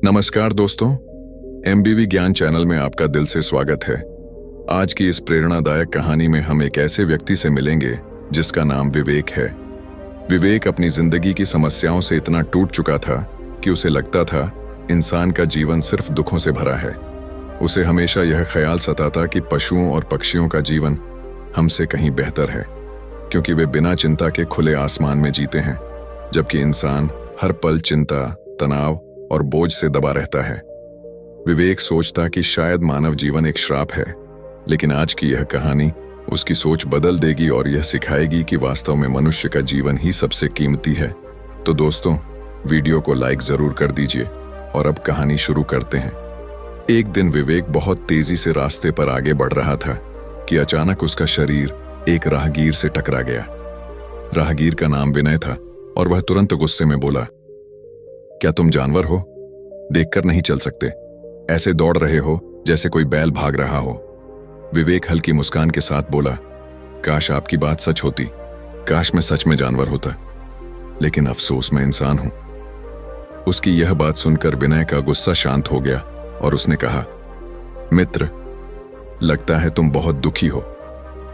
नमस्कार दोस्तों, एमबीवी ज्ञान चैनल में आपका दिल से स्वागत है। आज की इस प्रेरणादायक कहानी में हम एक ऐसे व्यक्ति से मिलेंगे जिसका नाम विवेक है। विवेक अपनी जिंदगी की समस्याओं से इतना टूट चुका था कि उसे लगता था इंसान का जीवन सिर्फ दुखों से भरा है। उसे हमेशा यह ख्याल सताता कि पशुओं और पक्षियों का जीवन हमसे कहीं बेहतर है, क्योंकि वे बिना चिंता के खुले आसमान में जीते हैं, जबकि इंसान हर पल चिंता, तनाव और बोझ से दबा रहता है। विवेक सोचता कि शायद मानव जीवन एक श्राप है, लेकिन आज की यह कहानी उसकी सोच बदल देगी और यह सिखाएगी कि वास्तव में मनुष्य का जीवन ही सबसे कीमती है। तो दोस्तों, वीडियो को लाइक जरूर कर दीजिए और अब कहानी शुरू करते हैं। एक दिन विवेक बहुत तेजी से रास्ते पर आगे बढ़ रहा था कि अचानक उसका शरीर एक राहगीर से टकरा गया। राहगीर का नाम विनय था और वह तुरंत गुस्से में बोला, क्या तुम जानवर हो? देखकर नहीं चल सकते, ऐसे दौड़ रहे हो जैसे कोई बैल भाग रहा हो। विवेक हल्की मुस्कान के साथ बोला, काश आपकी बात सच होती, काश मैं सच में जानवर होता, लेकिन अफसोस मैं इंसान हूं। उसकी यह बात सुनकर विनय का गुस्सा शांत हो गया और उसने कहा, मित्र, लगता है तुम बहुत दुखी हो,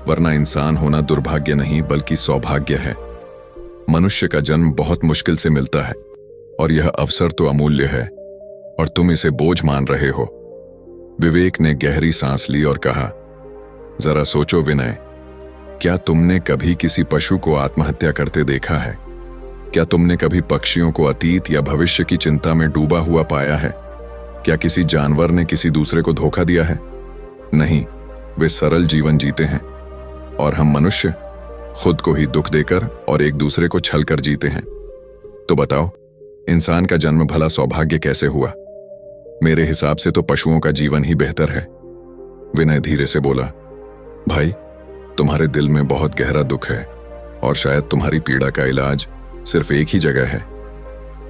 वरना इंसान होना दुर्भाग्य नहीं बल्कि सौभाग्य है। मनुष्य का जन्म बहुत मुश्किल से मिलता है और यह अवसर तो अमूल्य है, और तुम इसे बोझ मान रहे हो। विवेक ने गहरी सांस ली और कहा, जरा सोचो विनय, क्या तुमने कभी किसी पशु को आत्महत्या करते देखा है? क्या तुमने कभी पक्षियों को अतीत या भविष्य की चिंता में डूबा हुआ पाया है? क्या किसी जानवर ने किसी दूसरे को धोखा दिया है? नहीं, वे सरल जीवन जीते हैं, और हम मनुष्य खुद को ही दुख देकर और एक दूसरे को छल कर जीते हैं। तो बताओ, इंसान का जन्म भला सौभाग्य कैसे हुआ? मेरे हिसाब से तो पशुओं का जीवन ही बेहतर है। विनय धीरे से बोला, भाई, तुम्हारे दिल में बहुत गहरा दुख है और शायद तुम्हारी पीड़ा का इलाज सिर्फ एक ही जगह है।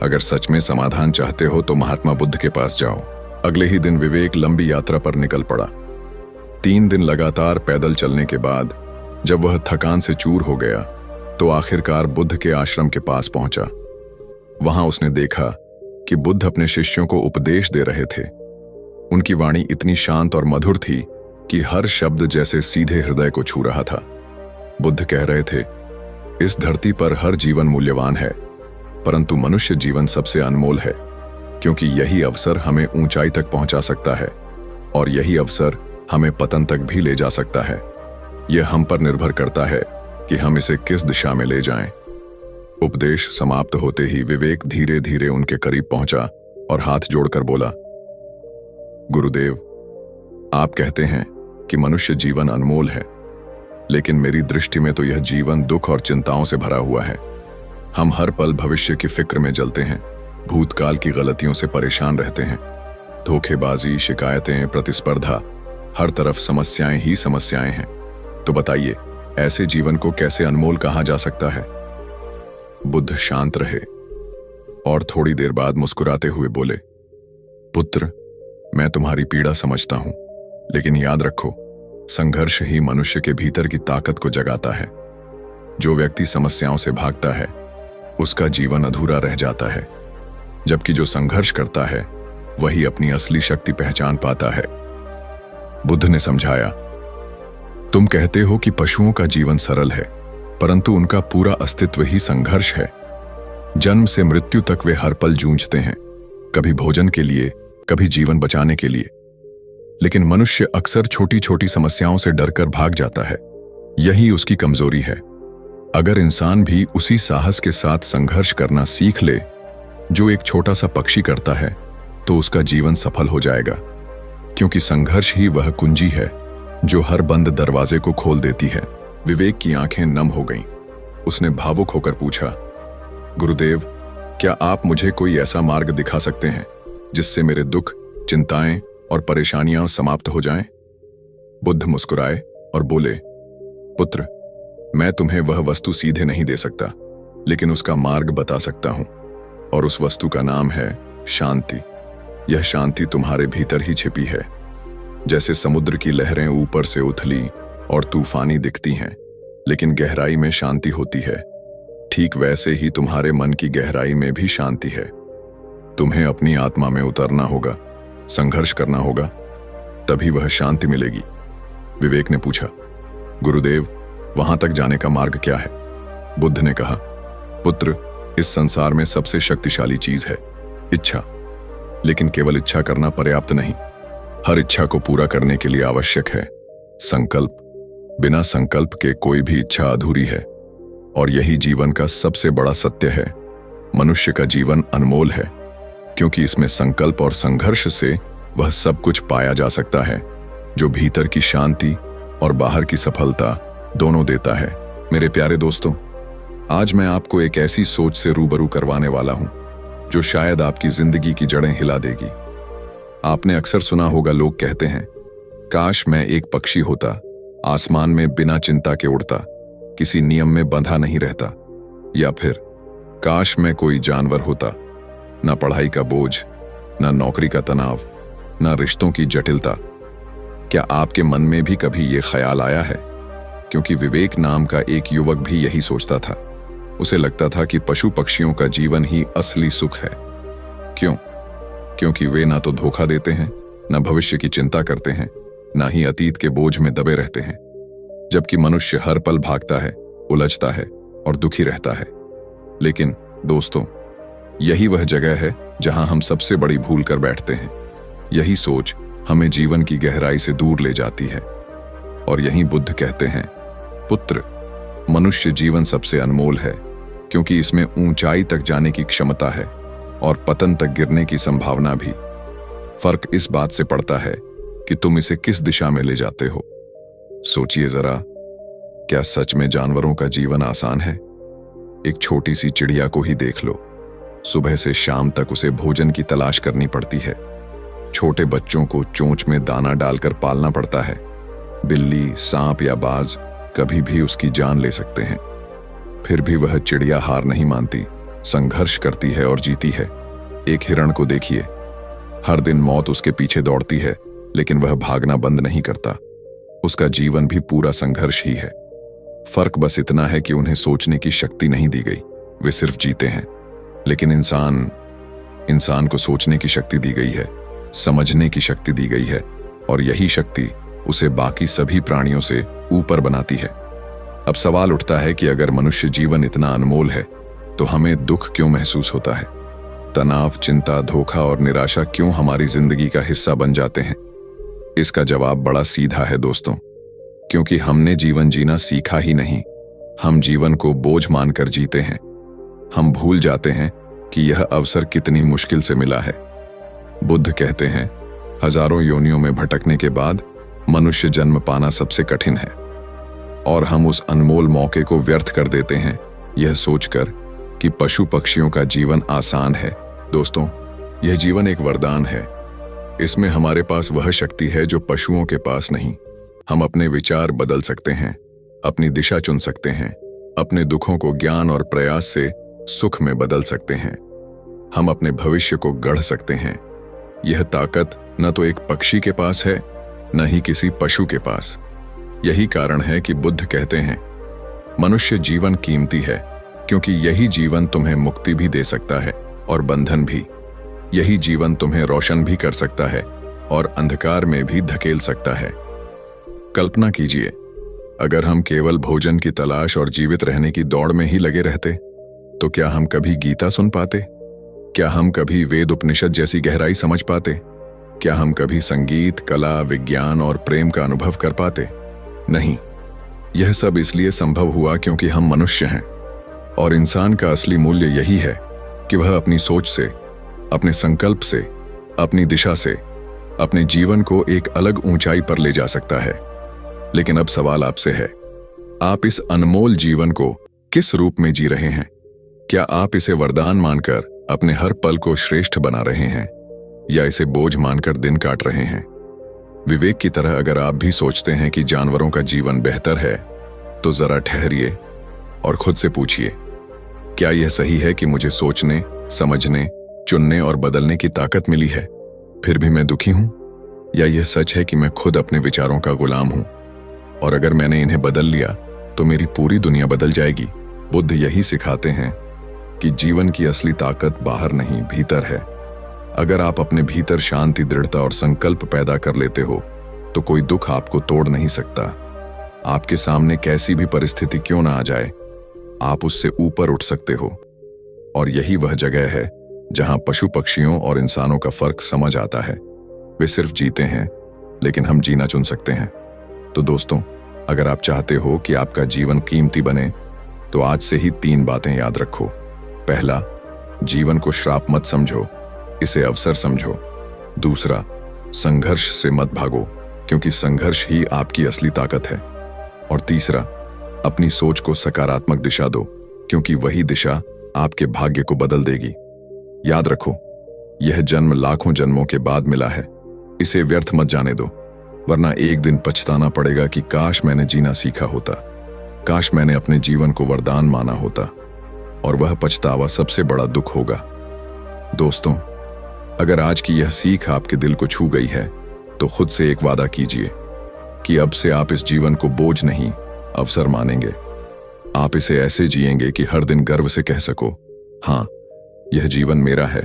अगर सच में समाधान चाहते हो तो महात्मा बुद्ध के पास जाओ। अगले ही दिन विवेक लंबी यात्रा पर निकल पड़ा। 3 दिन लगातार पैदल चलने के बाद जब वह थकान से चूर हो गया तो आखिरकार बुद्ध के आश्रम के पास पहुंचा। वहां उसने देखा कि बुद्ध अपने शिष्यों को उपदेश दे रहे थे। उनकी वाणी इतनी शांत और मधुर थी कि हर शब्द जैसे सीधे हृदय को छू रहा था। बुद्ध कह रहे थे, इस धरती पर हर जीवन मूल्यवान है, परंतु मनुष्य जीवन सबसे अनमोल है, क्योंकि यही अवसर हमें ऊंचाई तक पहुंचा सकता है और यही अवसर हमें पतन तक भी ले जा सकता है। यह हम पर निर्भर करता है कि हम इसे किस दिशा में ले जाएं। उपदेश समाप्त होते ही विवेक धीरे धीरे उनके करीब पहुंचा और हाथ जोड़कर बोला, गुरुदेव, आप कहते हैं कि मनुष्य जीवन अनमोल है, लेकिन मेरी दृष्टि में तो यह जीवन दुख और चिंताओं से भरा हुआ है। हम हर पल भविष्य की फिक्र में जलते हैं, भूतकाल की गलतियों से परेशान रहते हैं। धोखेबाजी, शिकायतें, प्रतिस्पर्धा, हर तरफ समस्याएं ही समस्याएं हैं। तो बताइए, ऐसे जीवन को कैसे अनमोल कहा जा सकता है? बुद्ध शांत रहे और थोड़ी देर बाद मुस्कुराते हुए बोले, पुत्र, मैं तुम्हारी पीड़ा समझता हूं, लेकिन याद रखो, संघर्ष ही मनुष्य के भीतर की ताकत को जगाता है। जो व्यक्ति समस्याओं से भागता है उसका जीवन अधूरा रह जाता है, जबकि जो संघर्ष करता है वही अपनी असली शक्ति पहचान पाता है। बुद्ध ने समझाया, तुम कहते हो कि पशुओं का जीवन सरल है, परंतु उनका पूरा अस्तित्व ही संघर्ष है। जन्म से मृत्यु तक वे हर पल जूझते हैं, कभी भोजन के लिए, कभी जीवन बचाने के लिए। लेकिन मनुष्य अक्सर छोटी छोटी समस्याओं से डरकर भाग जाता है। यही उसकी कमजोरी है। अगर इंसान भी उसी साहस के साथ संघर्ष करना सीख ले जो एक छोटा सा पक्षी करता है, तो उसका जीवन सफल हो जाएगा, क्योंकि संघर्ष ही वह कुंजी है जो हर बंद दरवाजे को खोल देती है। विवेक की आंखें नम हो गईं। उसने भावुक होकर पूछा, गुरुदेव, क्या आप मुझे कोई ऐसा मार्ग दिखा सकते हैं जिससे मेरे दुख, चिंताएं और परेशानियां समाप्त हो जाएं? बुद्ध मुस्कुराए और बोले, पुत्र, मैं तुम्हें वह वस्तु सीधे नहीं दे सकता, लेकिन उसका मार्ग बता सकता हूं, और उस वस्तु का नाम है शांति। यह शांति तुम्हारे भीतर ही छिपी है। जैसे समुद्र की लहरें ऊपर से उथली और तूफानी दिखती हैं, लेकिन गहराई में शांति होती है, ठीक वैसे ही तुम्हारे मन की गहराई में भी शांति है। तुम्हें अपनी आत्मा में उतरना होगा, संघर्ष करना होगा, तभी वह शांति मिलेगी। विवेक ने पूछा, गुरुदेव, वहां तक जाने का मार्ग क्या है? बुद्ध ने कहा, पुत्र, इस संसार में सबसे शक्तिशाली चीज है इच्छा। लेकिन केवल इच्छा करना पर्याप्त नहीं, हर इच्छा को पूरा करने के लिए आवश्यक है संकल्प। बिना संकल्प के कोई भी इच्छा अधूरी है। और यही जीवन का सबसे बड़ा सत्य है। मनुष्य का जीवन अनमोल है, क्योंकि इसमें संकल्प और संघर्ष से वह सब कुछ पाया जा सकता है जो भीतर की शांति और बाहर की सफलता दोनों देता है। मेरे प्यारे दोस्तों, आज मैं आपको एक ऐसी सोच से रूबरू करवाने वाला हूं जो शायद आपकी जिंदगी की जड़ें हिला देगी। आपने अक्सर सुना होगा, लोग कहते हैं, काश मैं एक पक्षी होता, आसमान में बिना चिंता के उड़ता, किसी नियम में बंधा नहीं रहता। या फिर काश मैं कोई जानवर होता, न पढ़ाई का बोझ, न नौकरी का तनाव, न रिश्तों की जटिलता। क्या आपके मन में भी कभी ये ख्याल आया है? क्योंकि विवेक नाम का एक युवक भी यही सोचता था। उसे लगता था कि पशु पक्षियों का जीवन ही असली सुख है। क्यों? क्योंकि वे ना तो धोखा देते हैं, न भविष्य की चिंता करते हैं, ना ही अतीत के बोझ में दबे रहते हैं। जबकि मनुष्य हर पल भागता है, उलझता है और दुखी रहता है। लेकिन दोस्तों, यही वह जगह है जहां हम सबसे बड़ी भूल कर बैठते हैं। यही सोच हमें जीवन की गहराई से दूर ले जाती है। और यही बुद्ध कहते हैं, पुत्र, मनुष्य जीवन सबसे अनमोल है, क्योंकि इसमें ऊंचाई तक जाने की क्षमता है और पतन तक गिरने की संभावना भी। फर्क इस बात से पड़ता है कि तुम इसे किस दिशा में ले जाते हो। सोचिए जरा, क्या सच में जानवरों का जीवन आसान है? एक छोटी सी चिड़िया को ही देख लो, सुबह से शाम तक उसे भोजन की तलाश करनी पड़ती है। छोटे बच्चों को चोंच में दाना डालकर पालना पड़ता है। बिल्ली, सांप या बाज कभी भी उसकी जान ले सकते हैं। फिर भी वह चिड़िया हार नहीं मानती, संघर्ष करती है और जीती है। एक हिरण को देखिए, हर दिन मौत उसके पीछे दौड़ती है, लेकिन वह भागना बंद नहीं करता। उसका जीवन भी पूरा संघर्ष ही है। फर्क बस इतना है कि उन्हें सोचने की शक्ति नहीं दी गई, वे सिर्फ जीते हैं। लेकिन इंसान को सोचने की शक्ति दी गई है, समझने की शक्ति दी गई है, और यही शक्ति उसे बाकी सभी प्राणियों से ऊपर बनाती है। अब सवाल उठता है कि अगर मनुष्य जीवन इतना अनमोल है, तो हमें दुख क्यों महसूस होता है? तनाव, चिंता, धोखा और निराशा क्यों हमारी जिंदगी का हिस्सा बन जाते हैं? इसका जवाब बड़ा सीधा है दोस्तों, क्योंकि हमने जीवन जीना सीखा ही नहीं। हम जीवन को बोझ मानकर जीते हैं। हम भूल जाते हैं कि यह अवसर कितनी मुश्किल से मिला है। बुद्ध कहते हैं, हजारों योनियों में भटकने के बाद मनुष्य जन्म पाना सबसे कठिन है। और हम उस अनमोल मौके को व्यर्थ कर देते हैं, यह सोचकर कि पशु पक्षियों का जीवन आसान है। दोस्तों, यह जीवन एक वरदान है। इसमें हमारे पास वह शक्ति है जो पशुओं के पास नहीं। हम अपने विचार बदल सकते हैं, अपनी दिशा चुन सकते हैं, अपने दुखों को ज्ञान और प्रयास से सुख में बदल सकते हैं। हम अपने भविष्य को गढ़ सकते हैं। यह ताकत न तो एक पक्षी के पास है, न ही किसी पशु के पास। यही कारण है कि बुद्ध कहते हैं, मनुष्य जीवन कीमती है, क्योंकि यही जीवन तुम्हें मुक्ति भी दे सकता है और बंधन भी। यही जीवन तुम्हें रोशन भी कर सकता है और अंधकार में भी धकेल सकता है। कल्पना कीजिए, अगर हम केवल भोजन की तलाश और जीवित रहने की दौड़ में ही लगे रहते, तो क्या हम कभी गीता सुन पाते? क्या हम कभी वेद उपनिषद जैसी गहराई समझ पाते? क्या हम कभी संगीत, कला, विज्ञान और प्रेम का अनुभव कर पाते? नहीं। यह सब इसलिए संभव हुआ क्योंकि हम मनुष्य हैं। और इंसान का असली मूल्य यही है कि वह अपनी सोच से, अपने संकल्प से, अपनी दिशा से अपने जीवन को एक अलग ऊंचाई पर ले जा सकता है। लेकिन अब सवाल आपसे है, आप इस अनमोल जीवन को किस रूप में जी रहे हैं? क्या आप इसे वरदान मानकर अपने हर पल को श्रेष्ठ बना रहे हैं, या इसे बोझ मानकर दिन काट रहे हैं? विवेक की तरह अगर आप भी सोचते हैं कि जानवरों का जीवन बेहतर है, तो जरा ठहरिए और खुद से पूछिए, क्या यह सही है कि मुझे सोचने, समझने, चुनने और बदलने की ताकत मिली है, फिर भी मैं दुखी हूं? या यह सच है कि मैं खुद अपने विचारों का गुलाम हूं, और अगर मैंने इन्हें बदल लिया तो मेरी पूरी दुनिया बदल जाएगी? बुद्ध यही सिखाते हैं कि जीवन की असली ताकत बाहर नहीं, भीतर है। अगर आप अपने भीतर शांति, दृढ़ता और संकल्प पैदा कर लेते हो तो कोई दुख आपको तोड़ नहीं सकता। आपके सामने कैसी भी परिस्थिति क्यों ना आ जाए, आप उससे ऊपर उठ सकते हो। और यही वह जगह है जहां पशु पक्षियों और इंसानों का फर्क समझ आता है। वे सिर्फ जीते हैं, लेकिन हम जीना चुन सकते हैं। तो दोस्तों, अगर आप चाहते हो कि आपका जीवन कीमती बने तो आज से ही 3 बातें याद रखो। पहला, जीवन को श्राप मत समझो, इसे अवसर समझो। दूसरा, संघर्ष से मत भागो, क्योंकि संघर्ष ही आपकी असली ताकत है। और तीसरा, अपनी सोच को सकारात्मक दिशा दो, क्योंकि वही दिशा आपके भाग्य को बदल देगी। याद रखो, यह जन्म लाखों जन्मों के बाद मिला है। इसे व्यर्थ मत जाने दो, वरना एक दिन पछताना पड़ेगा कि काश मैंने जीना सीखा होता, काश मैंने अपने जीवन को वरदान माना होता। और वह पछतावा सबसे बड़ा दुख होगा। दोस्तों, अगर आज की यह सीख आपके दिल को छू गई है तो खुद से एक वादा कीजिए कि अब से आप इस जीवन को बोझ नहीं, अवसर मानेंगे। आप इसे ऐसे जिएंगे कि हर दिन गर्व से कह सको, हाँ, यह जीवन मेरा है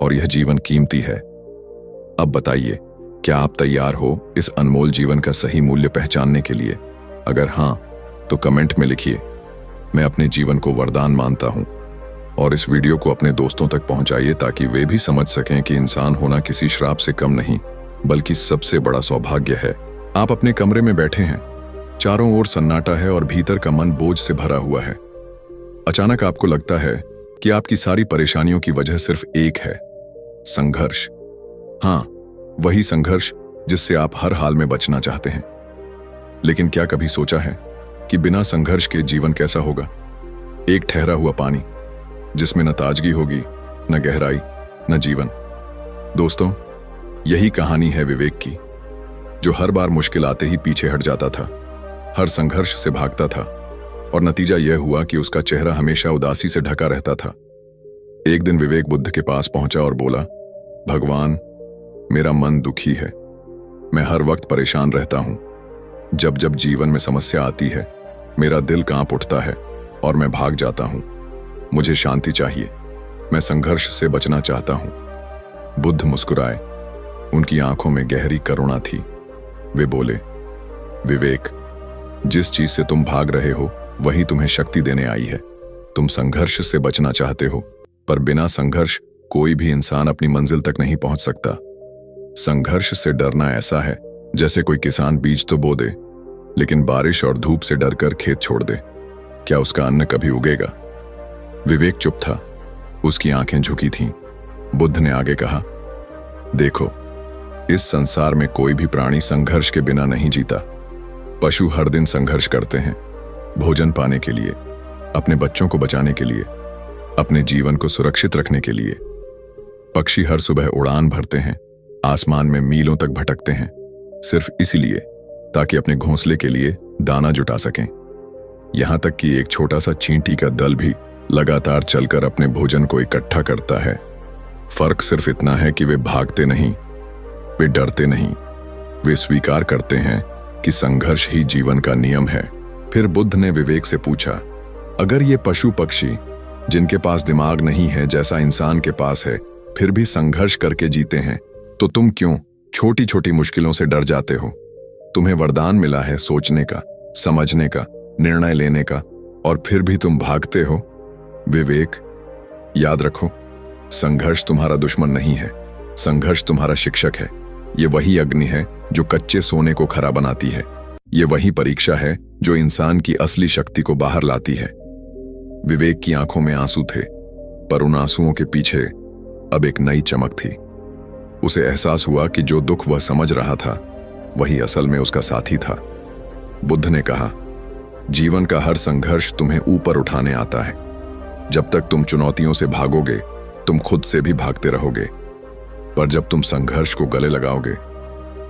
और यह जीवन कीमती है। अब बताइए, क्या आप तैयार हो इस अनमोल जीवन का सही मूल्य पहचानने के लिए? अगर हाँ, तो कमेंट में लिखिए, मैं अपने जीवन को वरदान मानता हूं। और इस वीडियो को अपने दोस्तों तक पहुंचाइए ताकि वे भी समझ सकें कि इंसान होना किसी श्राप से कम नहीं, बल्कि सबसे बड़ा सौभाग्य है। आप अपने कमरे में बैठे हैं, चारों ओर सन्नाटा है और भीतर का मन बोझ से भरा हुआ है। अचानक आपको लगता है कि आपकी सारी परेशानियों की वजह सिर्फ एक है, संघर्ष। हाँ, वही संघर्ष जिससे आप हर हाल में बचना चाहते हैं। लेकिन क्या कभी सोचा है कि बिना संघर्ष के जीवन कैसा होगा? एक ठहरा हुआ पानी जिसमें न ताजगी होगी, न गहराई, न जीवन। दोस्तों, यही कहानी है विवेक की, जो हर बार मुश्किल आते ही पीछे हट जाता था, हर संघर्ष से भागता था, और नतीजा यह हुआ कि उसका चेहरा हमेशा उदासी से ढका रहता था। एक दिन विवेक बुद्ध के पास पहुंचा और बोला, भगवान, मेरा मन दुखी है, मैं हर वक्त परेशान रहता हूं। जब जब जीवन में समस्या आती है, मेरा दिल कांप उठता है और मैं भाग जाता हूं। मुझे शांति चाहिए, मैं संघर्ष से बचना चाहता हूं। बुद्ध मुस्कुराए, उनकी आंखों में गहरी करुणा थी। वे बोले, विवेक, जिस चीज से तुम भाग रहे हो वही तुम्हें शक्ति देने आई है। तुम संघर्ष से बचना चाहते हो, पर बिना संघर्ष कोई भी इंसान अपनी मंजिल तक नहीं पहुंच सकता। संघर्ष से डरना ऐसा है जैसे कोई किसान बीज तो बो दे, लेकिन बारिश और धूप से डरकर खेत छोड़ दे। क्या उसका अन्न कभी उगेगा? विवेक चुप था, उसकी आंखें झुकी थीं। बुद्ध ने आगे कहा, देखो, इस संसार में कोई भी प्राणी संघर्ष के बिना नहीं जीता। पशु हर दिन संघर्ष करते हैं, भोजन पाने के लिए, अपने बच्चों को बचाने के लिए, अपने जीवन को सुरक्षित रखने के लिए। पक्षी हर सुबह उड़ान भरते हैं, आसमान में मीलों तक भटकते हैं, सिर्फ इसलिए ताकि अपने घोंसले के लिए दाना जुटा सकें। यहां तक कि एक छोटा सा चींटी का दल भी लगातार चलकर अपने भोजन को इकट्ठा करता है। फर्क सिर्फ इतना है कि वे भागते नहीं, वे डरते नहीं, वे स्वीकार करते हैं कि संघर्ष ही जीवन का नियम है। फिर बुद्ध ने विवेक से पूछा, अगर ये पशु पक्षी जिनके पास दिमाग नहीं है जैसा इंसान के पास है, फिर भी संघर्ष करके जीते हैं, तो तुम क्यों छोटी छोटी मुश्किलों से डर जाते हो? तुम्हें वरदान मिला है सोचने का, समझने का, निर्णय लेने का, और फिर भी तुम भागते हो। विवेक, याद रखो, संघर्ष तुम्हारा दुश्मन नहीं है, संघर्ष तुम्हारा शिक्षक है। ये वही अग्नि है जो कच्चे सोने को खरा बनाती है। ये वही परीक्षा है जो इंसान की असली शक्ति को बाहर लाती है। विवेक की आंखों में आंसू थे, पर उन आंसुओं के पीछे अब एक नई चमक थी। उसे एहसास हुआ कि जो दुख वह समझ रहा था वही असल में उसका साथी था। बुद्ध ने कहा, जीवन का हर संघर्ष तुम्हें ऊपर उठाने आता है। जब तक तुम चुनौतियों से भागोगे, तुम खुद से भी भागते रहोगे, पर जब तुम संघर्ष को गले लगाओगे,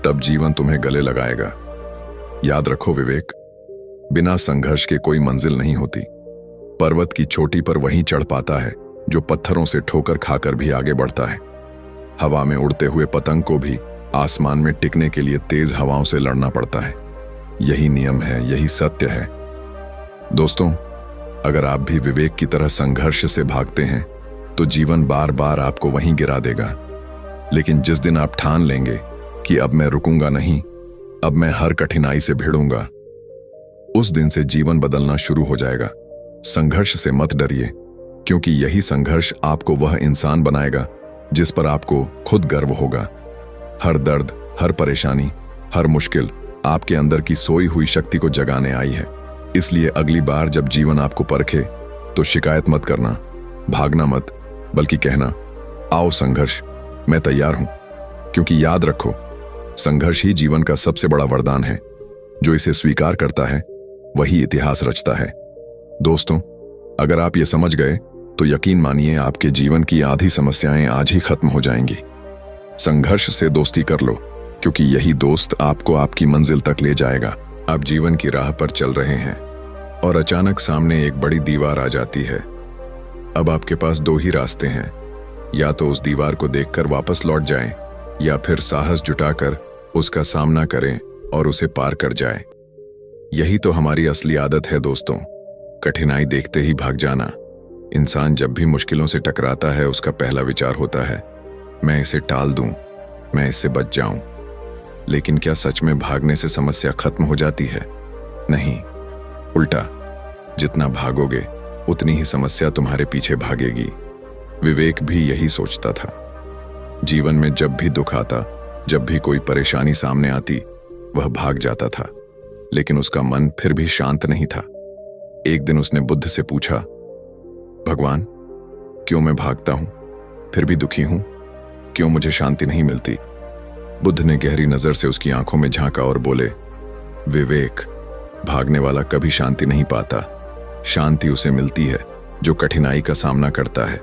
तब जीवन तुम्हें गले लगाएगा। याद रखो विवेक, बिना संघर्ष के कोई मंजिल नहीं होती। पर्वत की चोटी पर वही चढ़ पाता है जो पत्थरों से ठोकर खाकर भी आगे बढ़ता है। हवा में उड़ते हुए पतंग को भी आसमान में टिकने के लिए तेज हवाओं से लड़ना पड़ता है। यही नियम है, यही सत्य है। दोस्तों, अगर आप भी विवेक की तरह संघर्ष से भागते हैं तो जीवन बार बार आपको वहीं गिरा देगा। लेकिन जिस दिन आप ठान लेंगे कि अब मैं रुकूंगा नहीं, अब मैं हर कठिनाई से भिड़ूंगा, उस दिन से जीवन बदलना शुरू हो जाएगा। संघर्ष से मत डरिए, क्योंकि यही संघर्ष आपको वह इंसान बनाएगा जिस पर आपको खुद गर्व होगा। हर दर्द, हर परेशानी, हर मुश्किल आपके अंदर की सोई हुई शक्ति को जगाने आई है। इसलिए अगली बार जब जीवन आपको परखे तो शिकायत मत करना, भागना मत, बल्कि कहना, आओ संघर्ष, मैं तैयार हूं। क्योंकि याद रखो, संघर्ष ही जीवन का सबसे बड़ा वरदान है। जो इसे स्वीकार करता है वही इतिहास रचता है। दोस्तों, अगर आप ये समझ गए तो यकीन मानिए आपके जीवन की आधी समस्याएं आज ही खत्म हो जाएंगी। संघर्ष से दोस्ती कर लो, क्योंकि यही दोस्त आपको आपकी मंजिल तक ले जाएगा। आप जीवन की राह पर चल रहे हैं और अचानक सामने एक बड़ी दीवार आ जाती है। अब आपके पास दो ही रास्ते हैं, या तो उस दीवार को देखकर वापस लौट जाएं, या फिर साहस जुटाकर उसका सामना करें और उसे पार कर जाएं। यही तो हमारी असली आदत है दोस्तों, कठिनाई देखते ही भाग जाना। इंसान जब भी मुश्किलों से टकराता है, उसका पहला विचार होता है, मैं इसे टाल दूं, मैं इससे बच जाऊं। लेकिन क्या सच में भागने से समस्या खत्म हो जाती है? नहीं, उल्टा, जितना भागोगे उतनी ही समस्या तुम्हारे पीछे भागेगी। विवेक भी यही सोचता था। जीवन में जब भी दुख आता, जब भी कोई परेशानी सामने आती, वह भाग जाता था, लेकिन उसका मन फिर भी शांत नहीं था। एक दिन उसने बुद्ध से पूछा, भगवान, क्यों मैं भागता हूं, फिर भी दुखी हूं? क्यों मुझे शांति नहीं मिलती? बुद्ध ने गहरी नजर से उसकी आंखों में झांका और बोले, विवेक, भागने वाला कभी शांति नहीं पाता। शांति उसे मिलती है जो कठिनाई का सामना करता है।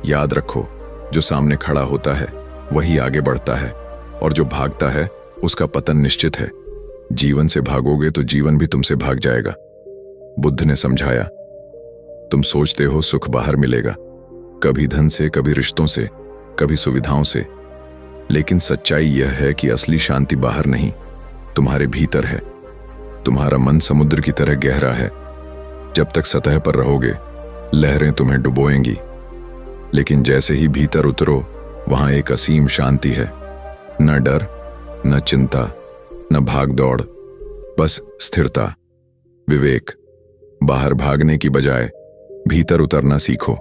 याद रखो, जो सामने खड़ा होता है वही आगे बढ़ता है, और जो भागता है उसका पतन निश्चित है। जीवन से भागोगे तो जीवन भी तुमसे भाग जाएगा। बुद्ध ने समझाया, तुम सोचते हो सुख बाहर मिलेगा, कभी धन से, कभी रिश्तों से, कभी सुविधाओं से, लेकिन सच्चाई यह है कि असली शांति बाहर नहीं, तुम्हारे भीतर है। तुम्हारा मन समुद्र की तरह गहरा है। जब तक सतह पर रहोगे, लहरें तुम्हें डुबोएंगी, लेकिन जैसे ही भीतर उतरो, वहां एक असीम शांति है। न डर, न चिंता, न भाग दौड़, बस स्थिरता। विवेक, बाहर भागने की बजाय भीतर उतरना सीखो,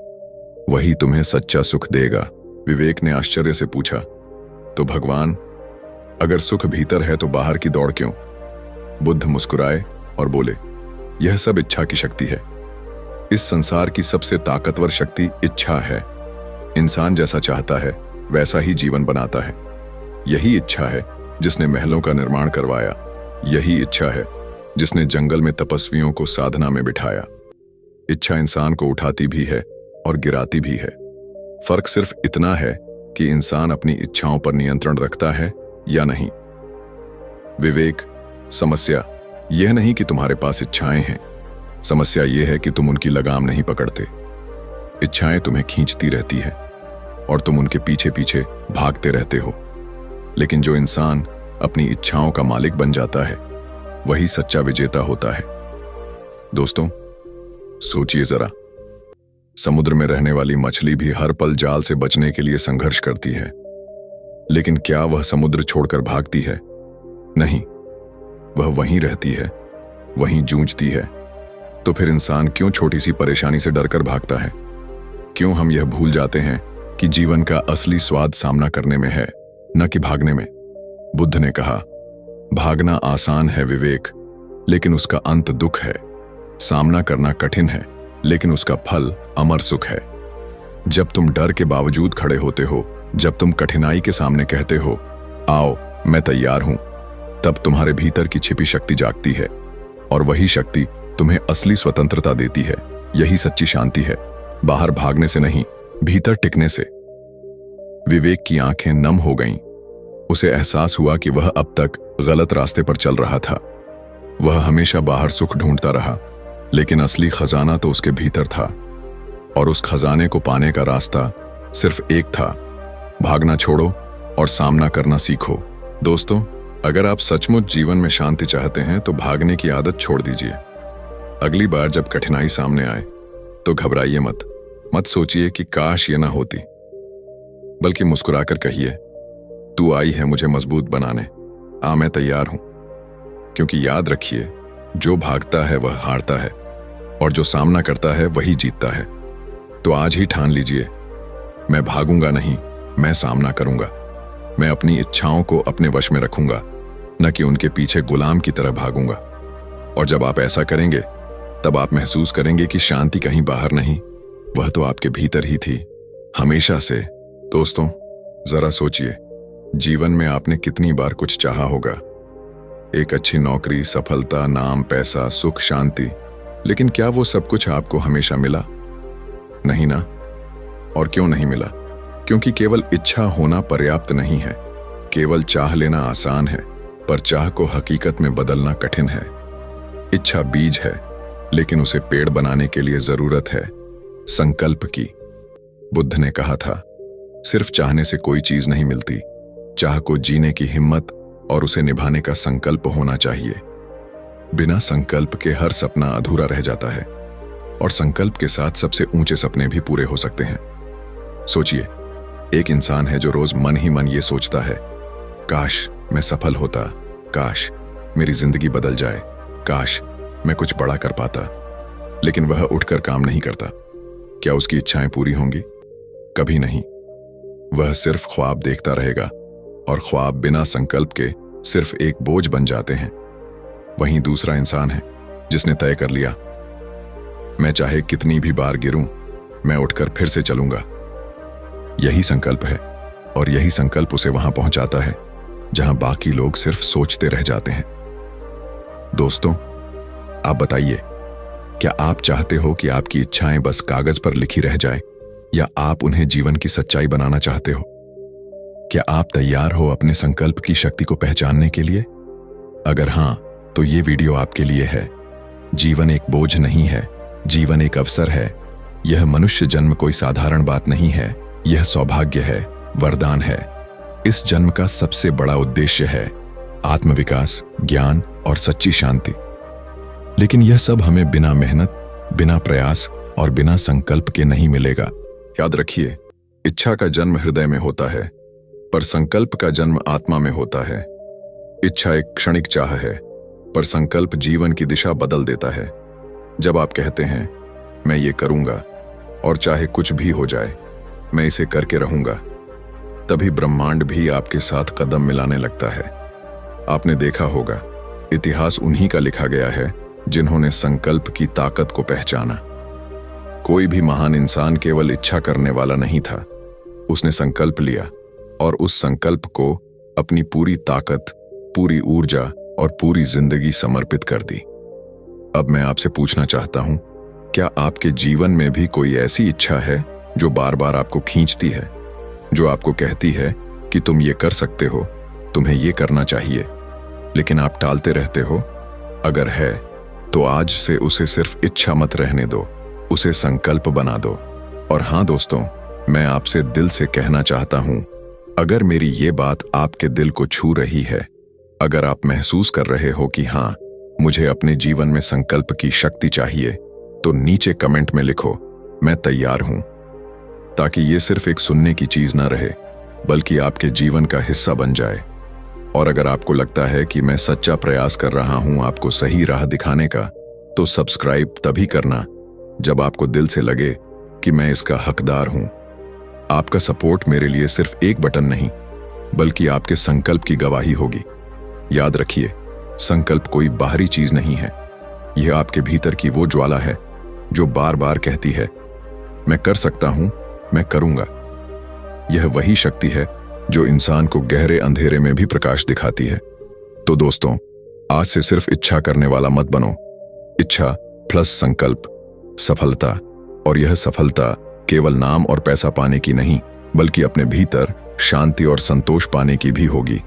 वही तुम्हें सच्चा सुख देगा। विवेक ने आश्चर्य से पूछा, तो भगवान, अगर सुख भीतर है तो बाहर की दौड़ क्यों? बुद्ध मुस्कुराए और बोले, यह सब इच्छा की शक्ति है। इस संसार की सबसे ताकतवर शक्ति इच्छा है। इंसान जैसा चाहता है वैसा ही जीवन बनाता है। यही इच्छा है जिसने महलों का निर्माण करवाया। यही इच्छा है जिसने जंगल में तपस्वियों को साधना में बिठाया। इच्छा इंसान को उठाती भी है और गिराती भी है। फर्क सिर्फ इतना है कि इंसान अपनी इच्छाओं पर नियंत्रण रखता है या नहीं। विवेक, समस्या यह नहीं कि तुम्हारे पास इच्छाएं हैं, समस्या यह है कि तुम उनकी लगाम नहीं पकड़ते। इच्छाएं तुम्हें खींचती रहती है और तुम उनके पीछे पीछे भागते रहते हो। लेकिन जो इंसान अपनी इच्छाओं का मालिक बन जाता है, वही सच्चा विजेता होता है। दोस्तों, सोचिए जरा, समुद्र में रहने वाली मछली भी हर पल जाल से बचने के लिए संघर्ष करती है, लेकिन क्या वह समुद्र छोड़कर भागती है? नहीं, वह वहीं रहती है, वहीं जूझती है। तो फिर इंसान क्यों छोटी सी परेशानी से डरकर भागता है? क्यों हम यह भूल जाते हैं कि जीवन का असली स्वाद सामना करने में है, न कि भागने में? बुद्ध ने कहा, भागना आसान है विवेक, लेकिन उसका अंत दुख है। सामना करना कठिन है, लेकिन उसका फल अमर सुख है। जब तुम डर के बावजूद खड़े होते हो, जब तुम कठिनाई के सामने कहते हो, आओ मैं तैयार हूं, तब तुम्हारे भीतर की छिपी शक्ति जागती है, और वही शक्ति तुम्हें असली स्वतंत्रता देती है। यही सच्ची शांति है, बाहर भागने से नहीं, भीतर टिकने से। विवेक की आंखें नम हो गईं। उसे एहसास हुआ कि वह अब तक गलत रास्ते पर चल रहा था। वह हमेशा बाहर सुख ढूंढता रहा, लेकिन असली खजाना तो उसके भीतर था, और उस खजाने को पाने का रास्ता सिर्फ एक था, भागना छोड़ो और सामना करना सीखो। दोस्तों, अगर आप सचमुच जीवन में शांति चाहते हैं तो भागने की आदत छोड़ दीजिए। अगली बार जब कठिनाई सामने आए तो घबराइए मत सोचिए कि काश ये ना होती, बल्कि मुस्कुराकर कहिए, तू आई है मुझे मजबूत बनाने। मैं तैयार हूं। क्योंकि याद रखिए, जो भागता है वह हारता है और जो सामना करता है वही जीतता है। तो आज ही ठान लीजिए, मैं भागूंगा नहीं, मैं सामना करूंगा। मैं अपनी इच्छाओं को अपने वश में रखूंगा, न कि उनके पीछे गुलाम की तरह भागूंगा। और जब आप ऐसा करेंगे तब आप महसूस करेंगे कि शांति कहीं बाहर नहीं, वह तो आपके भीतर ही थी, हमेशा से। दोस्तों, जरा सोचिए, जीवन में आपने कितनी बार कुछ चाहा होगा। एक अच्छी नौकरी, सफलता, नाम, पैसा, सुख, शांति। लेकिन क्या वो सब कुछ आपको हमेशा मिला? नहीं ना। और क्यों नहीं मिला? क्योंकि केवल इच्छा होना पर्याप्त नहीं है। केवल चाह लेना आसान है, पर चाह को हकीकत में बदलना कठिन है। इच्छा बीज है, लेकिन उसे पेड़ बनाने के लिए जरूरत है संकल्प की। बुद्ध ने कहा था, सिर्फ चाहने से कोई चीज नहीं मिलती, चाह को जीने की हिम्मत और उसे निभाने का संकल्प होना चाहिए। बिना संकल्प के हर सपना अधूरा रह जाता है, और संकल्प के साथ सबसे ऊंचे सपने भी पूरे हो सकते हैं। सोचिए, एक इंसान है जो रोज मन ही मन ये सोचता है, काश मैं सफल होता, काश मेरी जिंदगी बदल जाए, काश मैं कुछ बड़ा कर पाता। लेकिन वह उठकर काम नहीं करता। क्या उसकी इच्छाएं पूरी होंगी? कभी नहीं। वह सिर्फ ख्वाब देखता रहेगा, और ख्वाब बिना संकल्प के सिर्फ एक बोझ बन जाते हैं। वहीं दूसरा इंसान है जिसने तय कर लिया, मैं चाहे कितनी भी बार गिरूं, मैं उठकर फिर से चलूंगा। यही संकल्प है, और यही संकल्प उसे वहां पहुंचाता है जहां बाकी लोग सिर्फ सोचते रह जाते हैं। दोस्तों, आप बताइए, क्या आप चाहते हो कि आपकी इच्छाएं बस कागज पर लिखी रह जाए, या आप उन्हें जीवन की सच्चाई बनाना चाहते हो? क्या आप तैयार हो अपने संकल्प की शक्ति को पहचानने के लिए? अगर हां, तो ये वीडियो आपके लिए है। जीवन एक बोझ नहीं है, जीवन एक अवसर है। यह मनुष्य जन्म कोई साधारण बात नहीं है, यह सौभाग्य है, वरदान है। इस जन्म का सबसे बड़ा उद्देश्य है आत्मविकास, ज्ञान और सच्ची शांति। लेकिन यह सब हमें बिना मेहनत, बिना प्रयास और बिना संकल्प के नहीं मिलेगा। याद रखिए, इच्छा का जन्म हृदय में होता है, पर संकल्प का जन्म आत्मा में होता है। इच्छा एक क्षणिक चाह है, पर संकल्प जीवन की दिशा बदल देता है। जब आप कहते हैं, मैं ये करूंगा, और चाहे कुछ भी हो जाए, मैं इसे करके रहूंगा, तभी ब्रह्मांड भी आपके साथ कदम मिलाने लगता है। आपने देखा होगा, इतिहास उन्हीं का लिखा गया है जिन्होंने संकल्प की ताकत को पहचाना। कोई भी महान इंसान केवल इच्छा करने वाला नहीं था। उसने संकल्प लिया और उस संकल्प को अपनी पूरी ताकत, पूरी ऊर्जा और पूरी जिंदगी समर्पित कर दी। अब मैं आपसे पूछना चाहता हूं, क्या आपके जीवन में भी कोई ऐसी इच्छा है जो बार बार आपको खींचती है, जो आपको कहती है कि तुम ये कर सकते हो, तुम्हें ये करना चाहिए, लेकिन आप टालते रहते हो? अगर है, तो आज से उसे सिर्फ इच्छा मत रहने दो, उसे संकल्प बना दो। और हां दोस्तों, मैं आपसे दिल से कहना चाहता हूं, अगर मेरी ये बात आपके दिल को छू रही है, अगर आप महसूस कर रहे हो कि हां, मुझे अपने जीवन में संकल्प की शक्ति चाहिए, तो नीचे कमेंट में लिखो, मैं तैयार हूं, ताकि ये सिर्फ एक सुनने की चीज ना रहे, बल्कि आपके जीवन का हिस्सा बन जाए। और अगर आपको लगता है कि मैं सच्चा प्रयास कर रहा हूं आपको सही राह दिखाने का, तो सब्सक्राइब तभी करना जब आपको दिल से लगे कि मैं इसका हकदार हूं। आपका सपोर्ट मेरे लिए सिर्फ एक बटन नहीं, बल्कि आपके संकल्प की गवाही होगी। याद रखिए, संकल्प कोई बाहरी चीज नहीं है, यह आपके भीतर की वो ज्वाला है जो बार बार कहती है, मैं कर सकता हूं, मैं करूंगा। यह वही शक्ति है जो इंसान को गहरे अंधेरे में भी प्रकाश दिखाती है। तो दोस्तों, आज से सिर्फ इच्छा करने वाला मत बनो। इच्छा प्लस संकल्प, सफलता। और यह सफलता केवल नाम और पैसा पाने की नहीं, बल्कि अपने भीतर शांति और संतोष पाने की भी होगी।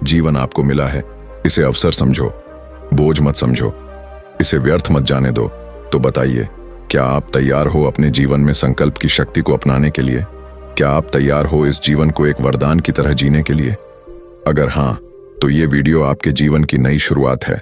जीवन आपको मिला है, इसे अवसर समझो, बोझ मत समझो, इसे व्यर्थ मत जाने दो। तो बताइए, क्या आप तैयार हो अपने जीवन में संकल्प की शक्ति को अपनाने के लिए? क्या आप तैयार हो इस जीवन को एक वरदान की तरह जीने के लिए? अगर हां, तो ये वीडियो आपके जीवन की नई शुरुआत है।